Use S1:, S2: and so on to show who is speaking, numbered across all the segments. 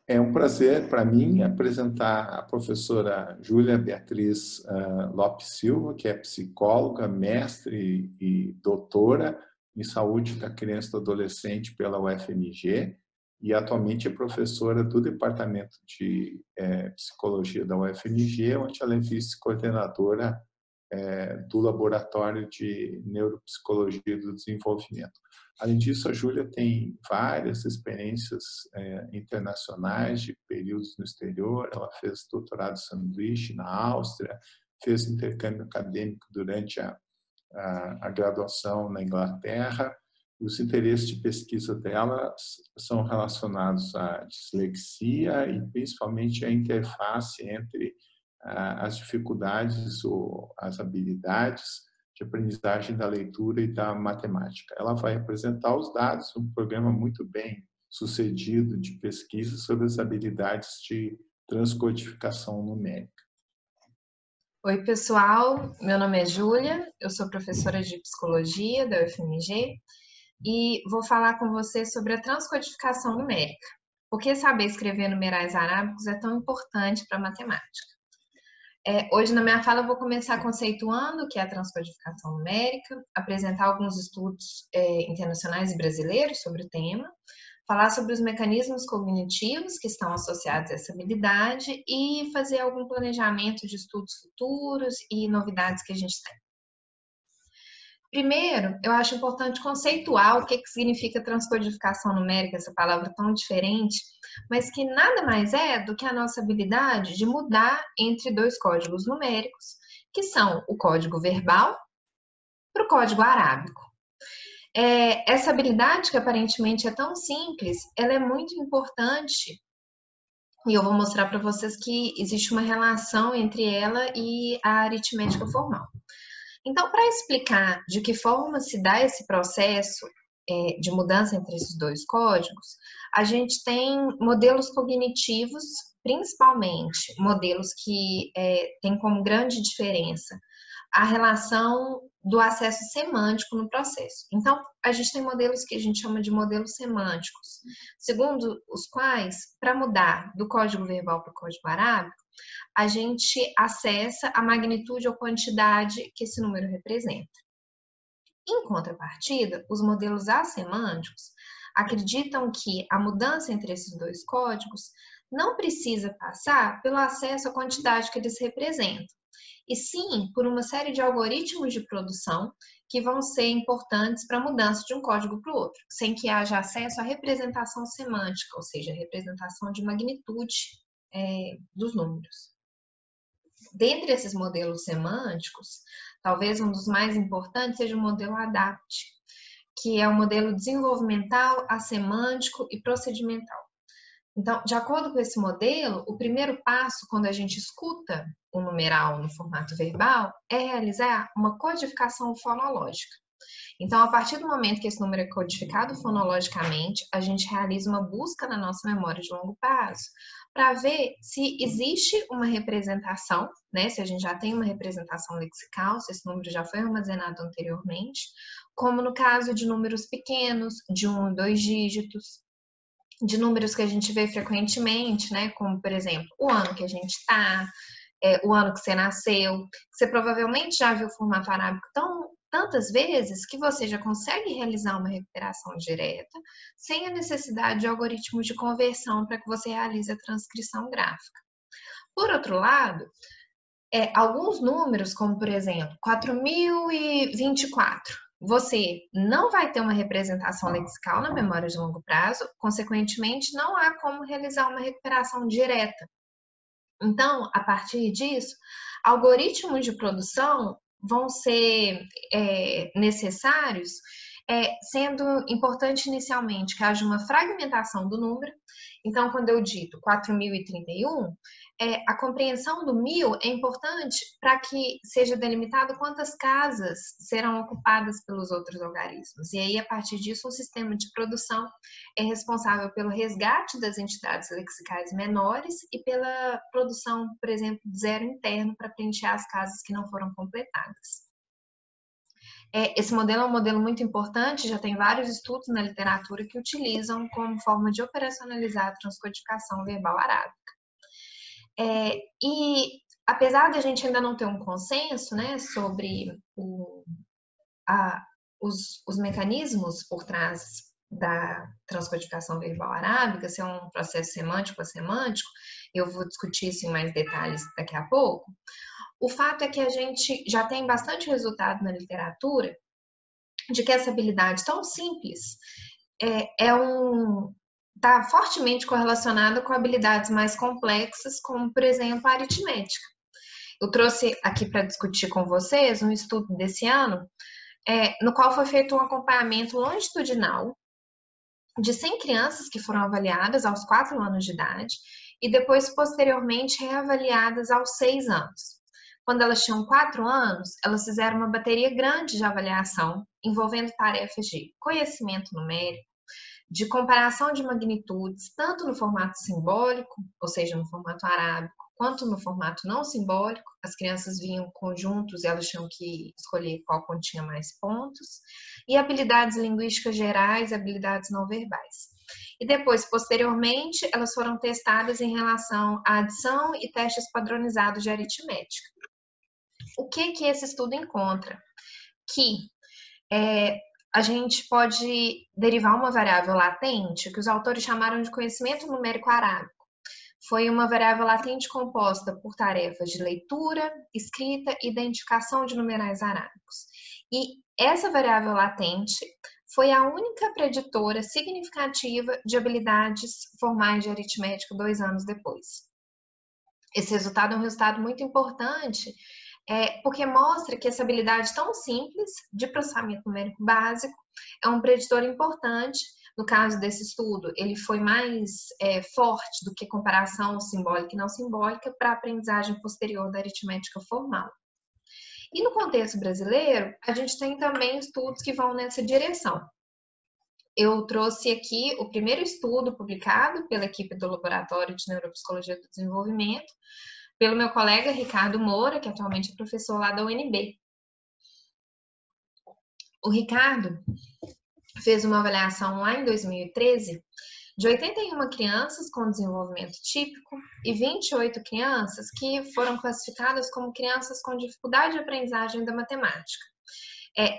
S1: É um prazer para mim apresentar a professora Júlia Beatriz Lopes Silva, que é psicóloga, mestre e doutora em saúde da criança e do adolescente pela UFMG e atualmente é professora do Departamento de Psicologia da UFMG, onde ela é vice-coordenadora do Laboratório de Neuropsicologia do Desenvolvimento. Além disso, a Júlia tem várias experiências internacionais de períodos no exterior. Ela fez doutorado sanduíche na Áustria, fez intercâmbio acadêmico durante a graduação na Inglaterra. E os interesses de pesquisa dela são relacionados à dislexia e principalmente à interface entre as dificuldades ou as habilidades de aprendizagem da leitura e da matemática. Ela vai apresentar os dados, um programa muito bem sucedido de pesquisa sobre as habilidades de transcodificação numérica.
S2: Oi, pessoal. Meu nome é Júlia, eu sou professora de psicologia da UFMG e vou falar com você sobre a transcodificação numérica. Por que saber escrever numerais arábicos é tão importante para a matemática? Hoje, na minha fala, eu vou começar conceituando o que é a transcodificação numérica, apresentar alguns estudos internacionais e brasileiros sobre o tema, falar sobre os mecanismos cognitivos que estão associados a essa habilidade e fazer algum planejamento de estudos futuros e novidades que a gente tem. Primeiro, eu acho importante conceituar o que significa transcodificação numérica, essa palavra tão diferente, mas que nada mais é do que a nossa habilidade de mudar entre dois códigos numéricos, que são o código verbal para o código arábico. Essa habilidade, que aparentemente é tão simples, ela é muito importante e eu vou mostrar para vocês que existe uma relação entre ela e a aritmética formal. Então, para explicar de que forma se dá esse processo de mudança entre esses dois códigos, a gente tem modelos cognitivos, principalmente modelos que têm como grande diferença a relação do acesso semântico no processo. Então, a gente tem modelos que a gente chama de modelos semânticos, segundo os quais, para mudar do código verbal para o código arábico, a gente acessa a magnitude ou quantidade que esse número representa. Em contrapartida, os modelos assemânticos acreditam que a mudança entre esses dois códigos não precisa passar pelo acesso à quantidade que eles representam, e sim por uma série de algoritmos de produção que vão ser importantes para a mudança de um código para o outro, sem que haja acesso à representação semântica, ou seja, a representação de magnitude dos números. Dentre esses modelos semânticos, talvez um dos mais importantes seja o modelo ADAPT, que é o modelo desenvolvimental, assemântico e procedimental. Então, de acordo com esse modelo, o primeiro passo quando a gente escuta o numeral no formato verbal é realizar uma codificação fonológica. Então, a partir do momento que esse número é codificado fonologicamente, a gente realiza uma busca na nossa memória de longo prazo para ver se existe uma representação, né? Se a gente já tem uma representação lexical, se esse número já foi armazenado anteriormente, como no caso de números pequenos, de 1 e 2 dígitos, de números que a gente vê frequentemente, né? Como, por exemplo, o ano que a gente está, o ano que você nasceu. Você provavelmente já viu o formato arábico tantas vezes que você já consegue realizar uma recuperação direta sem a necessidade de algoritmos de conversão para que você realize a transcrição gráfica. Por outro lado, alguns números, como por exemplo, 4.024, você não vai ter uma representação lexical na memória de longo prazo, consequentemente, não há como realizar uma recuperação direta. Então, a partir disso, algoritmos de produção vão ser necessários, sendo importante inicialmente que haja uma fragmentação do número. Então, quando eu dito 4.031, a compreensão do 1000 é importante para que seja delimitado quantas casas serão ocupadas pelos outros algarismos. E aí, a partir disso, o sistema de produção é responsável pelo resgate das entidades lexicais menores e pela produção, por exemplo, de zero interno para preencher as casas que não foram completadas. Esse modelo é um modelo muito importante, já tem vários estudos na literatura que utilizam como forma de operacionalizar a transcodificação verbal arábica. E apesar de a gente ainda não ter um consenso, né, sobre os mecanismos por trás da transcodificação verbal arábica, se é um processo semântico ou semântico, eu vou discutir isso em mais detalhes daqui a pouco. O fato é que a gente já tem bastante resultado na literatura de que essa habilidade tão simples está fortemente correlacionada com habilidades mais complexas, como, por exemplo, a aritmética. Eu trouxe aqui para discutir com vocês um estudo desse ano, no qual foi feito um acompanhamento longitudinal de 100 crianças que foram avaliadas aos 4 anos de idade e depois, posteriormente, reavaliadas aos 6 anos. Quando elas tinham 4 anos, elas fizeram uma bateria grande de avaliação, envolvendo tarefas de conhecimento numérico, de comparação de magnitudes, tanto no formato simbólico, ou seja, no formato arábico, quanto no formato não simbólico. As crianças vinham conjuntos e elas tinham que escolher qual continha mais pontos, e habilidades linguísticas gerais, habilidades não verbais. E depois, posteriormente, elas foram testadas em relação à adição e testes padronizados de aritmética. O que esse estudo encontra? Que a gente pode derivar uma variável latente, que os autores chamaram de conhecimento numérico arábico. Foi uma variável latente composta por tarefas de leitura, escrita e identificação de numerais arábicos. E essa variável latente foi a única preditora significativa de habilidades formais de aritmética 2 anos depois. Esse resultado é um resultado muito importante, porque mostra que essa habilidade tão simples de processamento numérico básico é um preditor importante. No caso desse estudo, ele foi mais forte do que comparação simbólica e não simbólica para a aprendizagem posterior da aritmética formal. E no contexto brasileiro, a gente tem também estudos que vão nessa direção. Eu trouxe aqui o primeiro estudo publicado pela equipe do Laboratório de Neuropsicologia do Desenvolvimento, pelo meu colega Ricardo Moura, que atualmente é professor lá da UNB. O Ricardo fez uma avaliação lá em 2013 de 81 crianças com desenvolvimento típico e 28 crianças que foram classificadas como crianças com dificuldade de aprendizagem da matemática.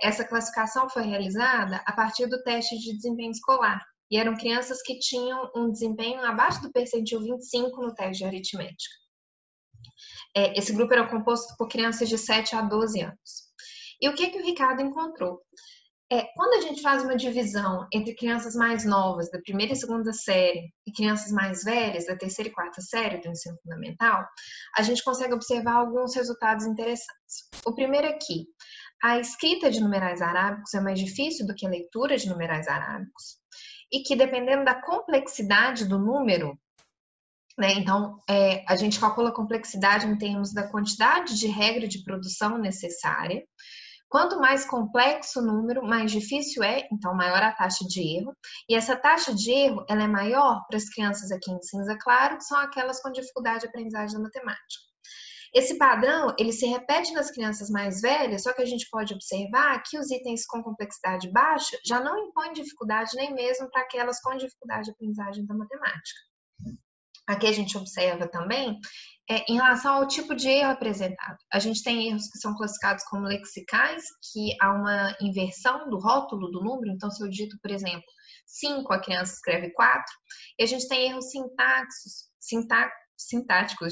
S2: Essa classificação foi realizada a partir do teste de desempenho escolar, e eram crianças que tinham um desempenho abaixo do percentil 25 no teste de aritmética. Esse grupo era composto por crianças de 7 a 12 anos. E o que o Ricardo encontrou? Quando a gente faz uma divisão entre crianças mais novas, da primeira e segunda série, e crianças mais velhas, da terceira e quarta série do ensino fundamental, a gente consegue observar alguns resultados interessantes. O primeiro é que a escrita de numerais arábicos é mais difícil do que a leitura de numerais arábicos, e que, dependendo da complexidade do número, né, então, a gente calcula a complexidade em termos da quantidade de regra de produção necessária. Quanto mais complexo o número, mais difícil então maior a taxa de erro. E essa taxa de erro ela é maior para as crianças aqui em cinza claro, que são aquelas com dificuldade de aprendizagem da matemática. Esse padrão, ele se repete nas crianças mais velhas, só que a gente pode observar que os itens com complexidade baixa já não impõem dificuldade nem mesmo para aquelas com dificuldade de aprendizagem da matemática. Aqui a gente observa também em relação ao tipo de erro apresentado. A gente tem erros que são classificados como lexicais, que há uma inversão do rótulo do número. Então, se eu digito, por exemplo, 5, a criança escreve 4. E a gente tem erros sintáticos,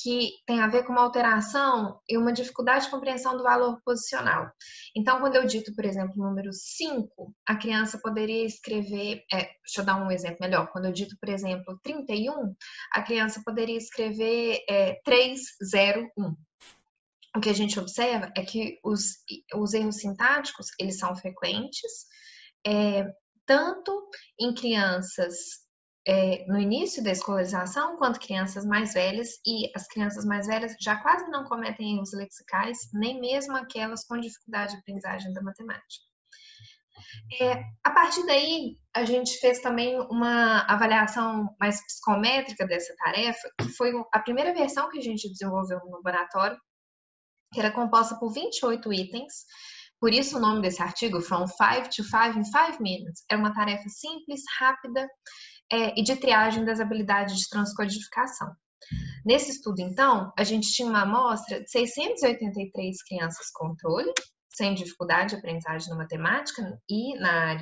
S2: que tem a ver com uma alteração e uma dificuldade de compreensão do valor posicional. Então, quando eu dito, por exemplo, o número 5, a criança poderia escrever, deixa eu dar um exemplo melhor, quando eu dito, por exemplo, 31, a criança poderia escrever 301. O que a gente observa é que os erros sintáticos, eles são frequentes, tanto em crianças no início da escolarização, quanto crianças mais velhas, e as crianças mais velhas já quase não cometem erros lexicais, nem mesmo aquelas com dificuldade de aprendizagem da matemática. A partir daí, a gente fez também uma avaliação mais psicométrica dessa tarefa, que foi a primeira versão que a gente desenvolveu no laboratório, que era composta por 28 itens, Por isso o nome desse artigo, From 5 to 5 in 5 Minutes, é uma tarefa simples, rápida e de triagem das habilidades de transcodificação. Nesse estudo, então, a gente tinha uma amostra de 683 crianças controle, sem dificuldade de aprendizagem na matemática e na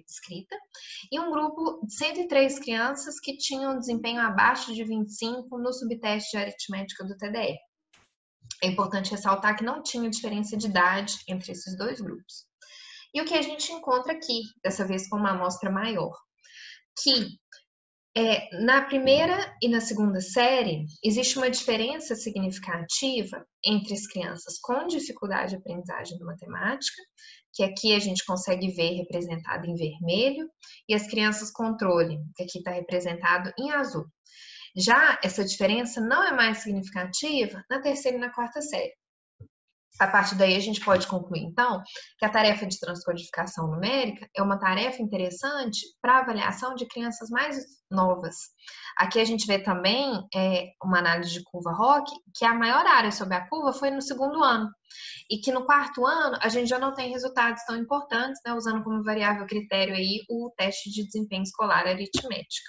S2: escrita, e um grupo de 103 crianças que tinham desempenho abaixo de 25 no subteste de aritmética do TDE. É importante ressaltar que não tinha diferença de idade entre esses dois grupos. E o que a gente encontra aqui, dessa vez com uma amostra maior, que na primeira e na segunda série, existe uma diferença significativa entre as crianças com dificuldade de aprendizagem de matemática, que aqui a gente consegue ver representado em vermelho, e as crianças controle, que aqui está representado em azul. Já essa diferença não é mais significativa na terceira e na quarta série. A partir daí, a gente pode concluir, então, que a tarefa de transcodificação numérica é uma tarefa interessante para avaliação de crianças mais novas. Aqui a gente vê também uma análise de curva ROC, que a maior área sobre a curva foi no segundo ano, e que no quarto ano a gente já não tem resultados tão importantes, né, usando como variável critério aí o teste de desempenho escolar aritmético.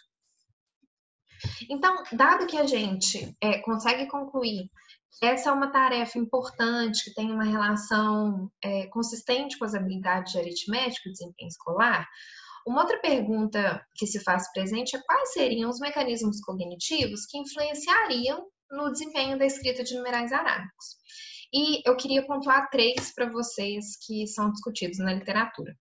S2: Então, dado que a gente consegue concluir que essa é uma tarefa importante, que tem uma relação consistente com as habilidades de aritmética e desempenho escolar, uma outra pergunta que se faz presente é quais seriam os mecanismos cognitivos que influenciariam no desempenho da escrita de numerais arábicos. E eu queria pontuar 3 para vocês que são discutidos na literatura.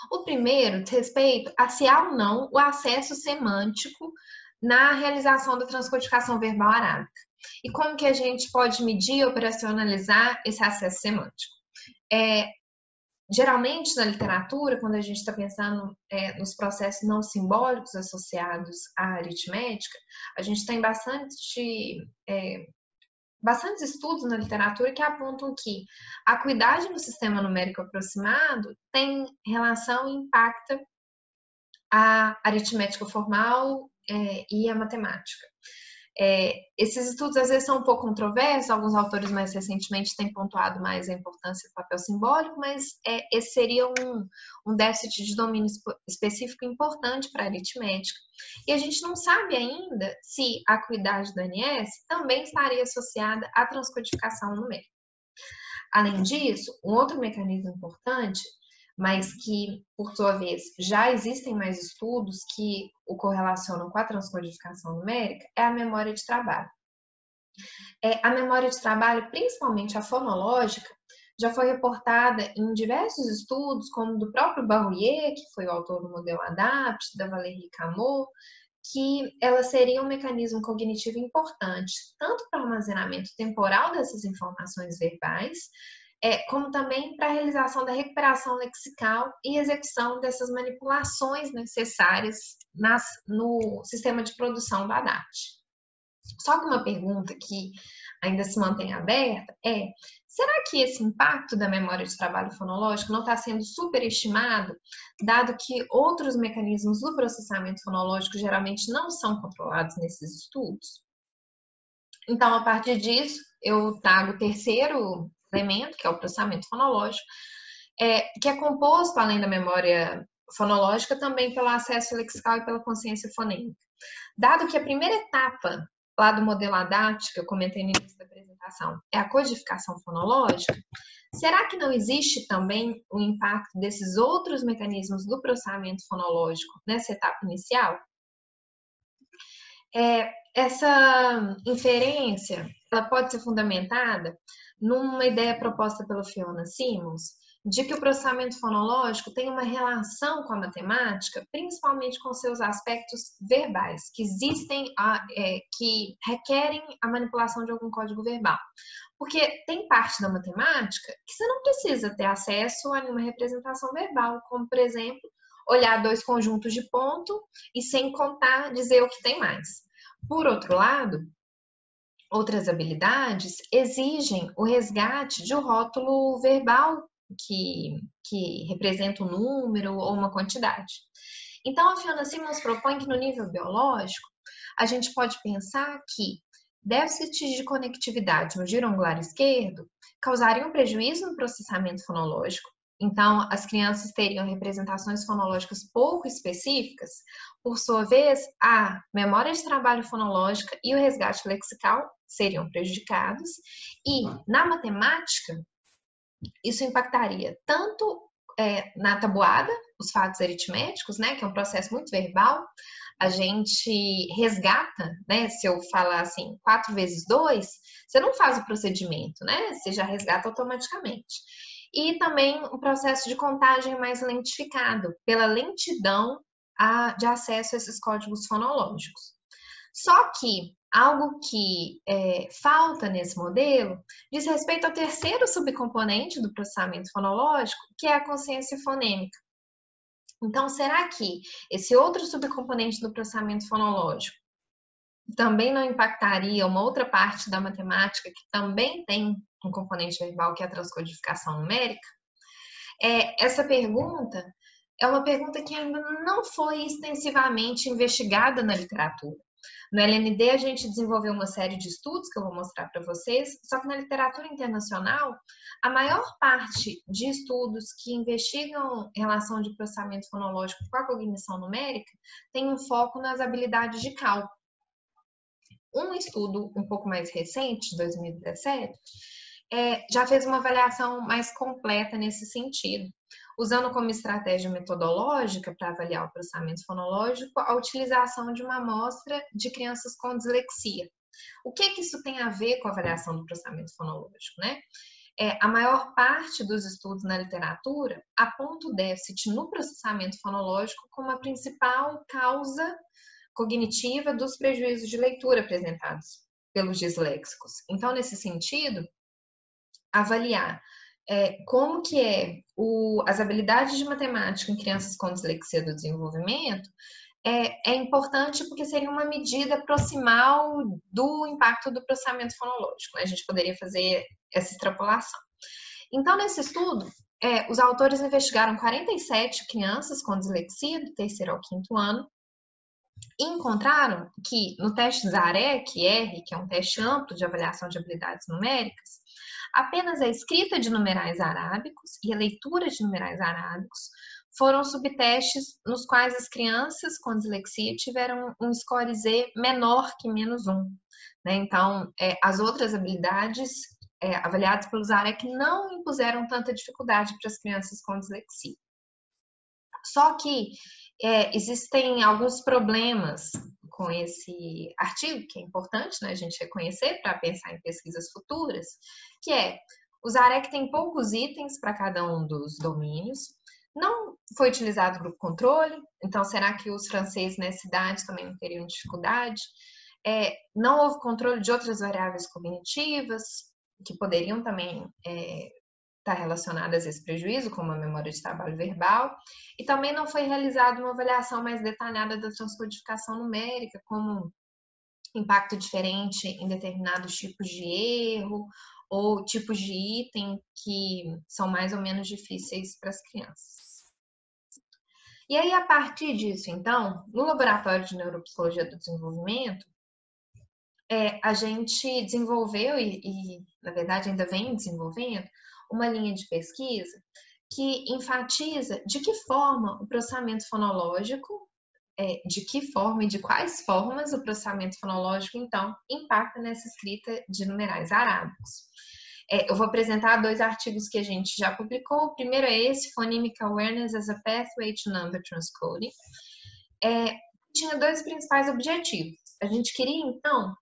S2: O primeiro diz respeito a se há ou não o acesso semântico na realização da transcodificação verbal arábica. E como que a gente pode medir e operacionalizar esse acesso semântico? Geralmente, na literatura, quando a gente está pensando nos processos não simbólicos associados à aritmética, a gente tem bastantes estudos na literatura que apontam que a acuidade no sistema numérico aproximado tem relação e impacta a aritmética formal e a matemática. Esses estudos às vezes são um pouco controversos, alguns autores mais recentemente têm pontuado mais a importância do papel simbólico, mas esse seria um déficit de domínio específico importante para a aritmética. E a gente não sabe ainda se a acuidade do NS também estaria associada à transcodificação numérica. Além disso, um outro mecanismo importante, mas que, por sua vez, já existem mais estudos que o correlacionam com a transcodificação numérica, é a memória de trabalho. A memória de trabalho, principalmente a fonológica, já foi reportada em diversos estudos, como do próprio Barouillet, que foi o autor do modelo ADAPT, da Valérie Camot, que ela seria um mecanismo cognitivo importante, tanto para o armazenamento temporal dessas informações verbais, como também para a realização da recuperação lexical e execução dessas manipulações necessárias no sistema de produção do ADAPT. Só que uma pergunta que ainda se mantém aberta é: será que esse impacto da memória de trabalho fonológico não está sendo superestimado, dado que outros mecanismos do processamento fonológico geralmente não são controlados nesses estudos? Então, a partir disso, eu trago o terceiro elemento, que é o processamento fonológico, que é composto, além da memória fonológica, também pelo acesso lexical e pela consciência fonêmica. Dado que a primeira etapa lá do modelo ADAPT, que eu comentei no início da apresentação, é a codificação fonológica, será que não existe também o impacto desses outros mecanismos do processamento fonológico nessa etapa inicial? Essa inferência ela pode ser fundamentada numa ideia proposta pela Fiona Simons, de que o processamento fonológico tem uma relação com a matemática, principalmente com seus aspectos verbais, que existem, que requerem a manipulação de algum código verbal. Porque tem parte da matemática que você não precisa ter acesso a nenhuma representação verbal, como, por exemplo, olhar 2 conjuntos de ponto e, sem contar, dizer o que tem mais. Por outro lado, outras habilidades exigem o resgate de um rótulo verbal que representa um número ou uma quantidade. Então, a Fiona Simons propõe que no nível biológico, a gente pode pensar que déficits de conectividade no giro angular esquerdo causariam prejuízo no processamento fonológico. Então, as crianças teriam representações fonológicas pouco específicas. Por sua vez, a memória de trabalho fonológica e o resgate lexical seriam prejudicados. E, na matemática, isso impactaria tanto na tabuada, os fatos aritméticos, né, que é um processo muito verbal. A gente resgata, né? Se eu falar assim, 4 vezes 2, você não faz o procedimento, né? Você já resgata automaticamente. E também um processo de contagem mais lentificado, pela lentidão de acesso a esses códigos fonológicos. Só que algo que falta nesse modelo diz respeito ao terceiro subcomponente do processamento fonológico, que é a consciência fonêmica. Então, será que esse outro subcomponente do processamento fonológico também não impactaria uma outra parte da matemática que também tem um componente verbal, que é a transcodificação numérica? Essa pergunta é uma pergunta que ainda não foi extensivamente investigada na literatura. No LND, a gente desenvolveu uma série de estudos que eu vou mostrar para vocês, só que na literatura internacional, a maior parte de estudos que investigam relação de processamento fonológico com a cognição numérica tem um foco nas habilidades de cálculo. Um estudo um pouco mais recente, de 2017, já fez uma avaliação mais completa nesse sentido, usando como estratégia metodológica para avaliar o processamento fonológico a utilização de uma amostra de crianças com dislexia. O que isso tem a ver com a avaliação do processamento fonológico, né? A maior parte dos estudos na literatura aponta o déficit no processamento fonológico como a principal causa cognitiva dos prejuízos de leitura apresentados pelos disléxicos. Então, nesse sentido, avaliar como que as habilidades de matemática em crianças com dislexia do desenvolvimento é importante porque seria uma medida proximal do impacto do processamento fonológico, né? A gente poderia fazer essa extrapolação. Então, nesse estudo, os autores investigaram 47 crianças com dislexia do 3º ao 5º ano e encontraram que no teste ZAREC-R, que é um teste amplo de avaliação de habilidades numéricas, apenas a escrita de numerais arábicos e a leitura de numerais arábicos foram subtestes nos quais as crianças com dislexia tiveram um score Z menor que -1. Né? Então, as outras habilidades avaliadas pelo ZAREC não impuseram tanta dificuldade para as crianças com dislexia. Só que existem alguns problemas com esse artigo, que é importante, né, a gente reconhecer para pensar em pesquisas futuras, que o ZAREC tem poucos itens para cada um dos domínios, não foi utilizado grupo controle, então será que os franceses nessa idade também não teriam dificuldade? Não houve controle de outras variáveis cognitivas, que poderiam também estar relacionadas a esse prejuízo, como a memória de trabalho verbal, e também não foi realizada uma avaliação mais detalhada da transcodificação numérica, como impacto diferente em determinados tipos de erro, ou tipos de item que são mais ou menos difíceis para as crianças. E aí, a partir disso, então, no Laboratório de Neuropsicologia do Desenvolvimento, a gente desenvolveu e, na verdade, ainda vem desenvolvendo uma linha de pesquisa que enfatiza de que forma o processamento fonológico, de que forma e de quais formas o processamento fonológico, então, impacta nessa escrita de numerais arábicos. Eu vou apresentar 2 artigos que a gente já publicou. O primeiro é esse, Phonemic Awareness as a Pathway to Number Transcoding. Tinha 2 principais objetivos. A gente queria, então,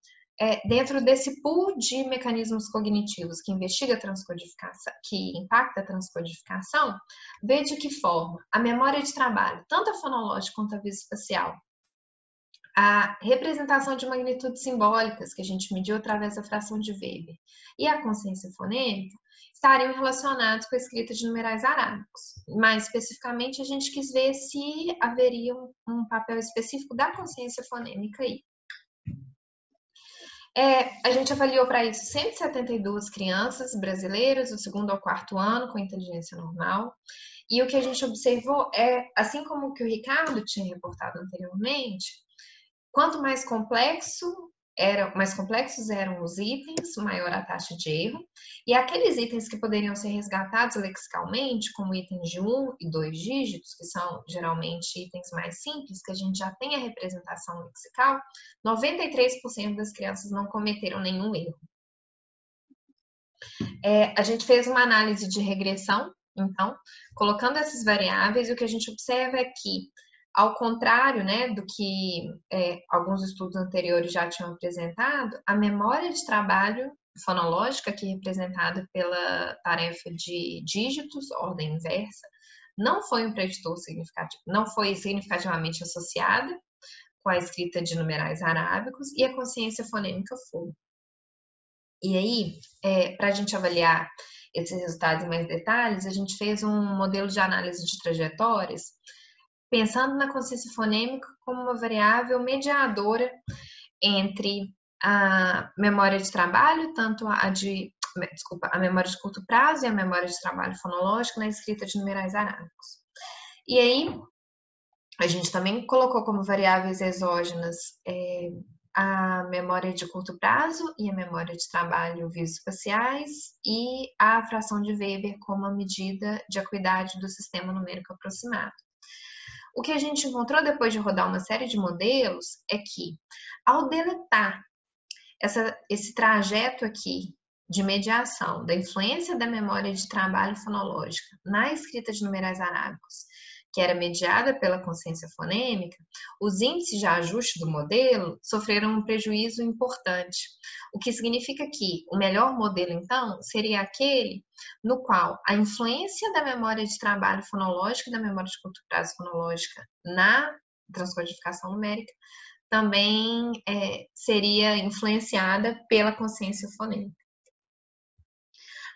S2: dentro desse pool de mecanismos cognitivos que investiga a transcodificação, que impacta a transcodificação, ver de que forma a memória de trabalho, tanto a fonológica quanto a visoespacial, a representação de magnitudes simbólicas que a gente mediu através da fração de Weber e a consciência fonêmica estariam relacionados com a escrita de numerais arábicos. Mais especificamente, a gente quis ver se haveria um papel específico da consciência fonêmica aí. A gente avaliou para isso 172 crianças brasileiras do 2º ao 4º ano com inteligência normal. E o que a gente observou assim como o que o Ricardo tinha reportado anteriormente, quanto mais complexo mais complexos eram os itens, maior a taxa de erro, e aqueles itens que poderiam ser resgatados lexicalmente, como itens de 1 e 2 dígitos, que são geralmente itens mais simples, que a gente já tem a representação lexical, 93% das crianças não cometeram nenhum erro. A gente fez uma análise de regressão, então, colocando essas variáveis, o que a gente observa é que, ao contrário, né, do que alguns estudos anteriores já tinham apresentado, a memória de trabalho fonológica, que é representada pela tarefa de dígitos, ordem inversa, não foi um preditor significativo, não foi significativamente associada com a escrita de numerais arábicos, e a consciência fonêmica foi. E aí, para a gente avaliar esses resultados em mais detalhes, a gente fez um modelo de análise de trajetórias, pensando na consciência fonêmica como uma variável mediadora entre a memória de trabalho, tanto a memória de curto prazo e a memória de trabalho fonológico na escrita de numerais arábicos. E aí, a gente também colocou como variáveis exógenas a memória de curto prazo e a memória de trabalho visoespaciais e a fração de Weber como a medida de acuidade do sistema numérico aproximado. O que a gente encontrou depois de rodar uma série de modelos é que, ao deletar esse trajeto aqui de mediação da influência da memória de trabalho fonológica na escrita de numerais arábicos, que era mediada pela consciência fonêmica, os índices de ajuste do modelo sofreram um prejuízo importante, o que significa que o melhor modelo, então, seria aquele no qual a influência da memória de trabalho fonológica e da memória de curto prazo fonológica na transcodificação numérica também seria influenciada pela consciência fonêmica.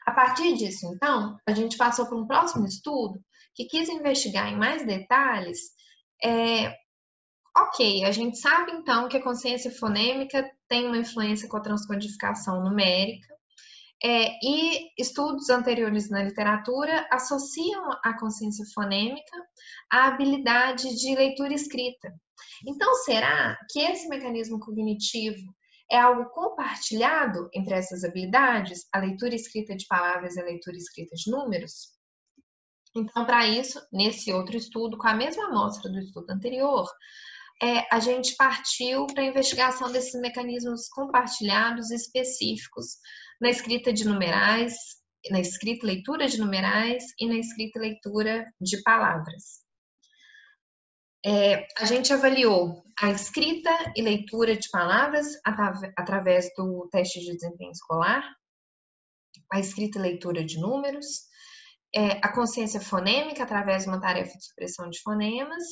S2: A partir disso, então, a gente passou para um próximo estudo que quis investigar em mais detalhes. Ok, a gente sabe então que a consciência fonêmica tem uma influência com a transcodificação numérica, e estudos anteriores na literatura associam a consciência fonêmica à habilidade de leitura e escrita. Então, será que esse mecanismo cognitivo é algo compartilhado entre essas habilidades, a leitura e escrita de palavras e a leitura e escrita de números? Então, para isso, nesse outro estudo, com a mesma amostra do estudo anterior, a gente partiu para a investigação desses mecanismos compartilhados específicos na escrita de numerais, na escrita e leitura de numerais e na escrita e leitura de palavras. A gente avaliou a escrita e leitura de palavras através do teste de desempenho escolar, a escrita e leitura de números, a consciência fonêmica através de uma tarefa de supressão de fonemas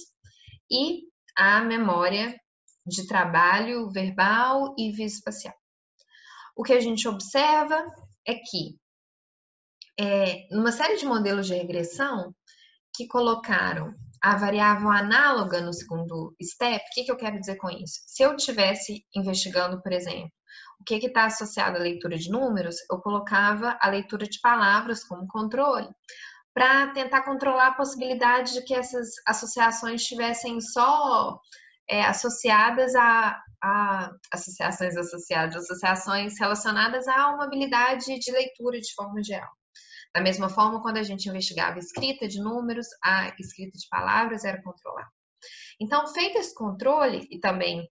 S2: e a memória de trabalho verbal e visoespacial. O que a gente observa é que, numa série de modelos de regressão que colocaram a variável análoga no segundo step, o que eu quero dizer com isso? Se eu estivesse investigando, por exemplo, o que está associado à leitura de números, eu colocava a leitura de palavras como controle, para tentar controlar a possibilidade de que essas associações estivessem só associadas a associações relacionadas a uma habilidade de leitura de forma geral. Da mesma forma, quando a gente investigava a escrita de números, a escrita de palavras era controlada. Então, feito esse controle e também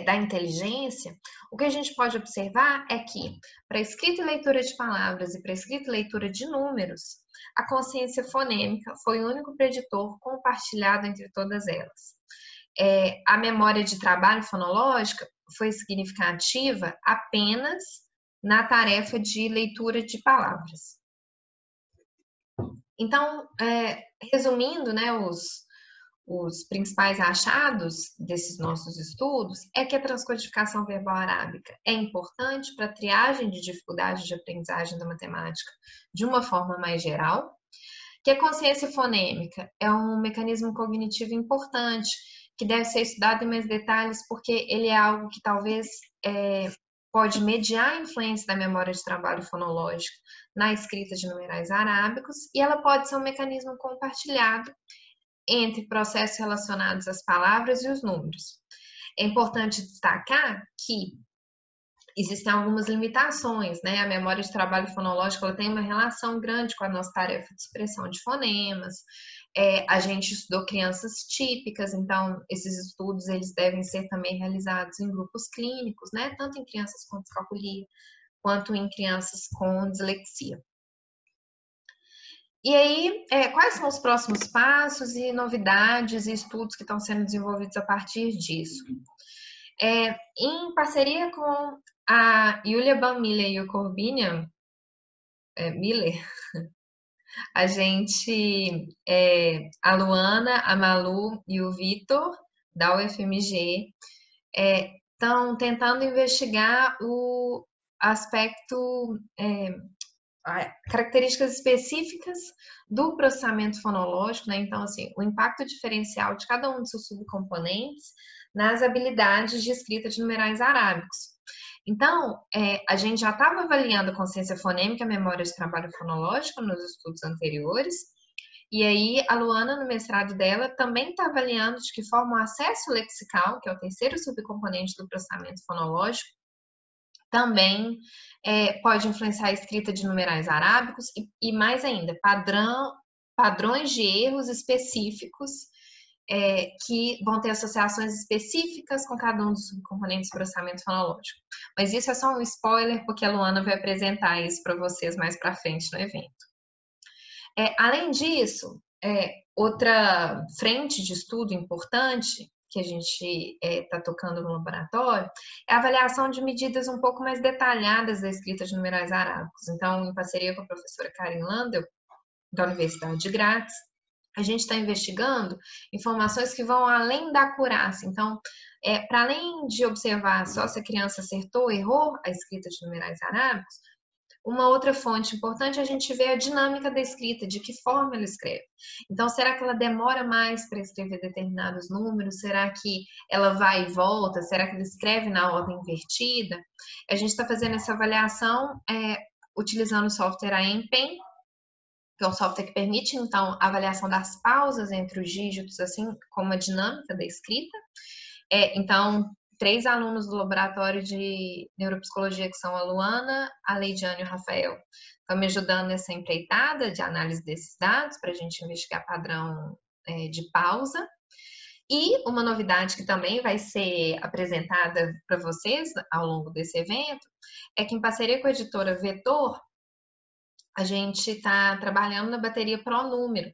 S2: da inteligência, o que a gente pode observar é que, para escrita e leitura de palavras e para escrita e leitura de números, a consciência fonêmica foi o único preditor compartilhado entre todas elas. A memória de trabalho fonológica foi significativa apenas na tarefa de leitura de palavras. Então, resumindo, né, os principais achados desses nossos estudos é que a transcodificação verbal arábica é importante para a triagem de dificuldade de aprendizagem da matemática de uma forma mais geral, que a consciência fonêmica é um mecanismo cognitivo importante que deve ser estudado em mais detalhes porque ele é algo que talvez pode mediar a influência da memória de trabalho fonológico na escrita de numerais arábicos e ela pode ser um mecanismo compartilhado entre processos relacionados às palavras e os números. É importante destacar que existem algumas limitações, né? A memória de trabalho fonológico ela tem uma relação grande com a nossa tarefa de expressão de fonemas. A gente estudou crianças típicas, então esses estudos eles devem ser também realizados em grupos clínicos, né? Tanto em crianças com descalculia quanto em crianças com dislexia. E aí, quais são os próximos passos e novidades e estudos que estão sendo desenvolvidos a partir disso? Em parceria com a Yulia Ban-Miller e o Corbinian Miller, a gente, a Luana, a Malu e o Vitor, da UFMG, estão tentando investigar o aspecto, características específicas do processamento fonológico, né? Então, assim, o impacto diferencial de cada um dos seus subcomponentes nas habilidades de escrita de numerais arábicos. Então, a gente já estava avaliando a consciência fonêmica e a memória de trabalho fonológico nos estudos anteriores, e aí a Luana, no mestrado dela, também está avaliando de que forma o acesso lexical, que é o terceiro subcomponente do processamento fonológico, também pode influenciar a escrita de numerais arábicos e mais ainda, padrões de erros específicos que vão ter associações específicas com cada um dos subcomponentes do processamento fonológico. Mas isso é só um spoiler, porque a Luana vai apresentar isso para vocês mais para frente no evento. Além disso, outra frente de estudo importante que a gente está tocando no laboratório é a avaliação de medidas um pouco mais detalhadas da escrita de numerais arábicos. Então, em parceria com a professora Karin Landel, da Universidade de Graz, a gente está investigando informações que vão além da acurácia. Então, para além de observar só se a criança acertou ou errou a escrita de numerais arábicos, uma outra fonte importante é a gente ver a dinâmica da escrita, de que forma ela escreve. Então, será que ela demora mais para escrever determinados números? Será que ela vai e volta? Será que ela escreve na ordem invertida? A gente está fazendo essa avaliação utilizando o software AEMPEN, que é um software que permite, então, a avaliação das pausas entre os dígitos, assim como a dinâmica da escrita. Então, 3 alunos do laboratório de neuropsicologia, que são a Luana, a Leidiane e o Rafael, estão me ajudando nessa empreitada de análise desses dados para a gente investigar padrão de pausa. E uma novidade que também vai ser apresentada para vocês ao longo desse evento é que, em parceria com a editora Vetor, a gente está trabalhando na bateria ProNúmero,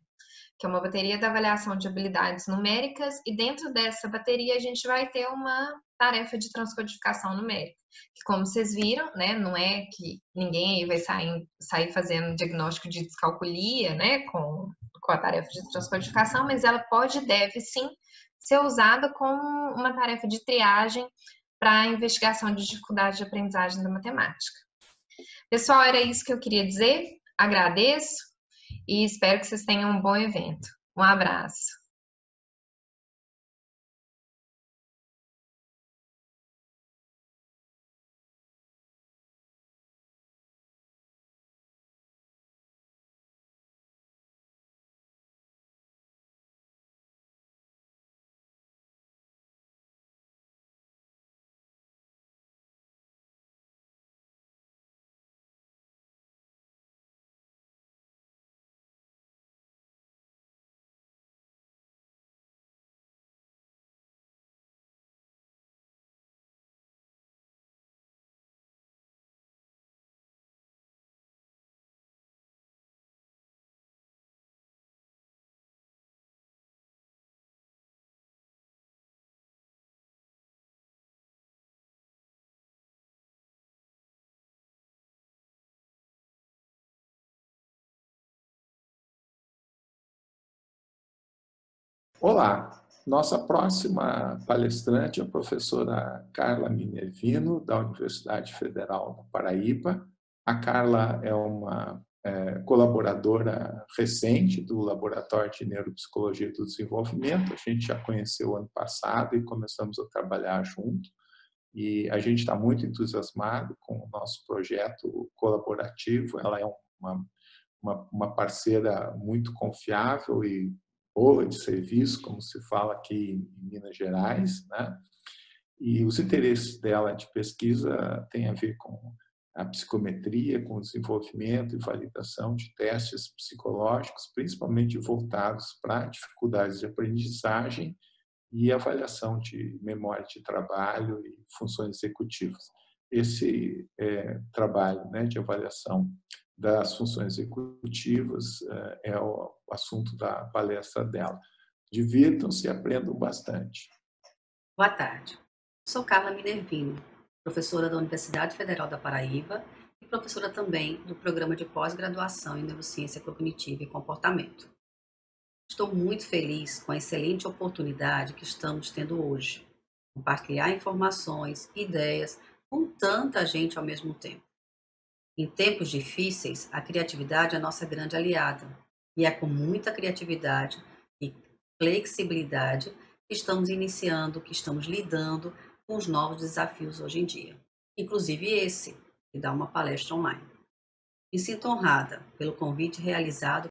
S2: que é uma bateria de avaliação de habilidades numéricas, e dentro dessa bateria a gente vai ter uma tarefa de transcodificação numérica, que como vocês viram, né, não é que ninguém vai sair fazendo diagnóstico de descalculia, né, com a tarefa de transcodificação, mas ela pode e deve sim ser usada como uma tarefa de triagem para a investigação de dificuldade de aprendizagem da matemática. Pessoal, era isso que eu queria dizer. Agradeço e espero que vocês tenham um bom evento. Um abraço.
S1: Olá, nossa próxima palestrante é a professora Carla Minervino, da Universidade Federal da Paraíba. A Carla é uma colaboradora recente do Laboratório de Neuropsicologia do Desenvolvimento. A gente já conheceu ano passado e começamos a trabalhar junto. E a gente está muito entusiasmado com o nosso projeto colaborativo. Ela é uma parceira muito confiável e boa de serviço, como se fala aqui em Minas Gerais, né? E os interesses dela de pesquisa têm a ver com a psicometria, com o desenvolvimento e validação de testes psicológicos, principalmente voltados para dificuldades de aprendizagem e avaliação de memória de trabalho e funções executivas. Esse trabalho, né, de avaliação das funções executivas é o assunto da palestra dela. Divirtam-se e aprendam bastante.
S3: Boa tarde. Sou Carla Minervino, professora da Universidade Federal da Paraíba e professora também do Programa de Pós-Graduação em Neurociência Cognitiva e Comportamento. Estou muito feliz com a excelente oportunidade que estamos tendo hoje, compartilhar informações, ideias com tanta gente ao mesmo tempo. Em tempos difíceis, a criatividade é a nossa grande aliada, e é com muita criatividade e flexibilidade que estamos iniciando, que estamos lidando com os novos desafios hoje em dia, inclusive esse, que dá uma palestra online. Me sinto honrada pelo convite realizado